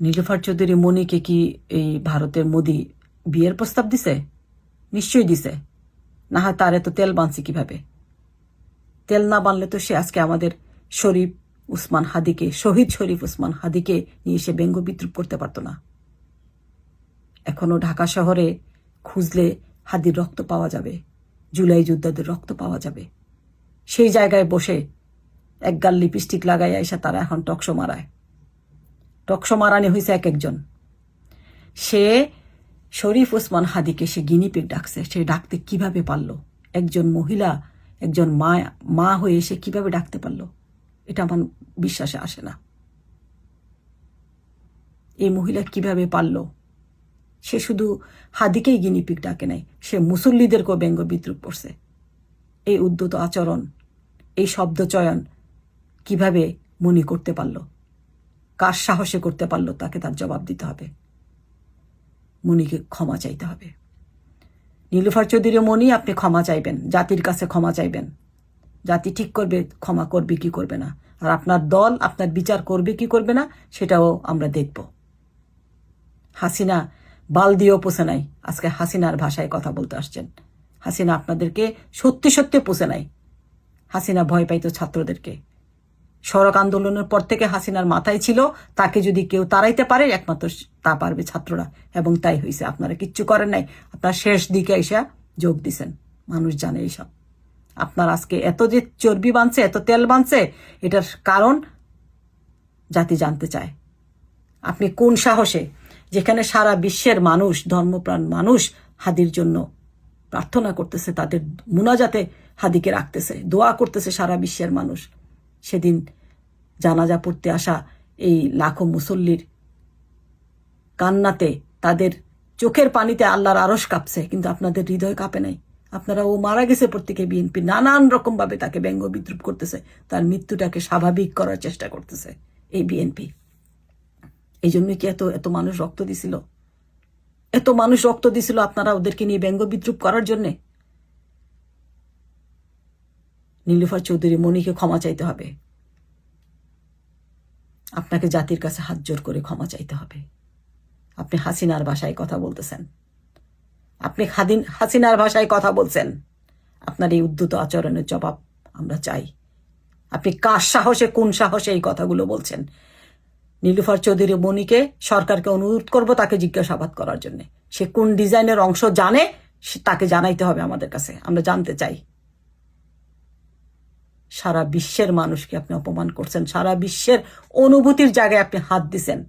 নীলুফার চৌধুরী মনিকে কি এই ভারতের মোদি বিয়ের প্রস্তাব দিছে? নিশ্চয়ই দিছে, না হয় তার এত তেল বানছে কিভাবে? তেল না বানলে তো সে আজকে আমাদের শহীদ শরীফ উসমান হাদিকে নিয়ে সে ব্যঙ্গ বিদ্রুপ করতে পারতো না। এখনো ঢাকা শহরে খুঁজলে হাদির রক্ত পাওয়া যাবে, জুলাই যোদ্ধাদের রক্ত পাওয়া যাবে। সেই জায়গায় বসে এক গাল লিপস্টিক লাগাইয়া এসে তারা এখন টকশো মারায়। টকশো মারানি হয়েছে এক একজন। সে শরীফ ওসমান হাদিকে সে গিনিপিগ ডাকছে। সে ডাকতে কিভাবে পারলো? একজন মহিলা, একজন মা হয়ে সে কিভাবে ডাকতে পারলো? এটা আমার বিশ্বাসে আসে না। এই মহিলা কিভাবে পারলো? সে শুধু হাদিকেই গিনিপিগ ডাকে নাই, সে মুসল্লিদেরকেও ব্যঙ্গ বিদ্রুপ করছে। এই উদ্ধত আচরণ, এই শব্দচয়ন কিভাবে মনি করতে পারলো? কার সাহসে করতে পারলো? তাকে তার জবাব দিতে হবে। মনিকে ক্ষমা চাইতে হবে। নীলুফার চৌধুরী মনি, আপনি ক্ষমা চাইবেন, জাতির কাছে ক্ষমা চাইবেন। জাতি ঠিক করবে ক্ষমা করবে কি করবে না, আর আপনার দল আপনার বিচার করবে কি করবে না সেটাও আমরা দেখব। হাসিনা বাল দিয়েও পোষে নাই, আজকে হাসিনার ভাষায় কথা বলতে আসছেন। হাসিনা আপনাদেরকে সত্যি সত্যি পোষে নাই। হাসিনা ভয় পাইতো ছাত্রদেরকে। সড়ক আন্দোলনের পর থেকে হাসিনার মাথায় ছিল তাকে যদি কেউ তাড়াইতে পারে একমাত্র তা পারবে ছাত্ররা, এবং তাই হয়েছে। আপনারা কিচ্ছু করেন নাই, আপনার শেষ দিকে এসে যোগ দিছেন। মানুষ জানে এইসব। আপনার আজকে এত যে চর্বি বানছে, এত তেল বানছে, এটার কারণ জাতি জানতে চায়। আপনি কোন সাহসে, যেখানে সারা বিশ্বের মানুষ, ধর্মপ্রাণ মানুষ হাদির জন্য প্রার্থনা করতেছে, তাদের মুনাজাতে হাদিকে রাখতেছে, দোয়া করতেছে সারা বিশ্বের মানুষ, সেদিন জানাজা পড়তে আসা এই লাখো মুসল্লির কান্নাতে, তাদের চোখের পানিতে আল্লাহর আরশ কাঁপছে, কিন্তু আপনাদের হৃদয় কাঁপে নাই। আপনারা ও মারা গেছে প্রত্যেকে বিএনপি নানান রকম ভাবে তাকে ব্যঙ্গ বিদ্রুপ করতেছে, তার মৃত্যুটাকে স্বাভাবিক করার চেষ্টা করতেছে এই বিএনপি। এই জন্য কি এত এত মানুষ রক্ত দিছিল? এত মানুষ রক্ত দিছিল আপনারা ওদেরকে নিয়ে ব্যঙ্গ বিদ্রুপ করার জন্যে? নীলুফার চৌধুরী মনিকে ক্ষমা চাইতে হবে। আপনাকে জাতির কাছে হাত জোর করে ক্ষমা চাইতে হবে। আপনি হাসিনার ভাষায় কথা বলতেছেন, আপনি হাসিনার ভাষায় কথা বলছেন। আপনার এই উদ্ধত আচরণের জবাব আমরা চাই। আপনি কার সাহসে, কোন সাহসে এই কথাগুলো বলছেন? নীলুফার চৌধুরী মনিকে সরকারকে অনুরোধ করব তাকে জিজ্ঞাসাবাদ করার জন্য। সে কোন ডিজাইনের অংশ জানে তাকে জানাইতে হবে আমাদের কাছে, আমরা জানতে চাই। সারা বিশ্বের মানুষকে আপনি অপমান করছেন, সারা বিশ্বের অনুভূতির জায়গায় আপনি হাত দিছেন।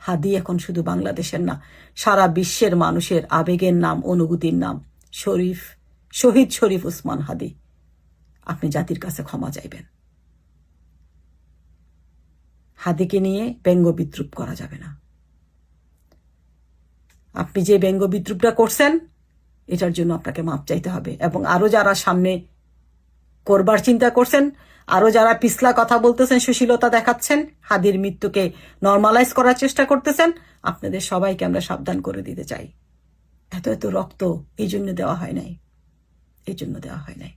হাদি এখন শুধু বাংলাদেশের না, সারা বিশ্বের মানুষের আবেগের নাম, অনুভূতির নাম শহীদ শরীফ উসমান হাদি। আপনি জাতির কাছে ক্ষমা চাইবেন। হাদিকে নিয়ে ব্যঙ্গ বিদ্রুপ করা যাবে না। আপনি যে ব্যঙ্গ বিদ্রুপটা করছেন এটার জন্য আপনাকে মাপ চাইতে হবে, এবং আরো যারা সামনে করবার চিন্তা করছেন, আরো যারা পিছলা কথা বলতেছেন, সুশীলতা দেখাচ্ছেন, হাদির মৃত্যুকে নর্মালাইজ করার চেষ্টা করতেছেন, আপনাদের সবাইকে আমরা সাবধান করে দিতে চাই। এত এত রক্ত এই জন্য দেওয়া হয় নাই, এই জন্য দেওয়া হয় নাই।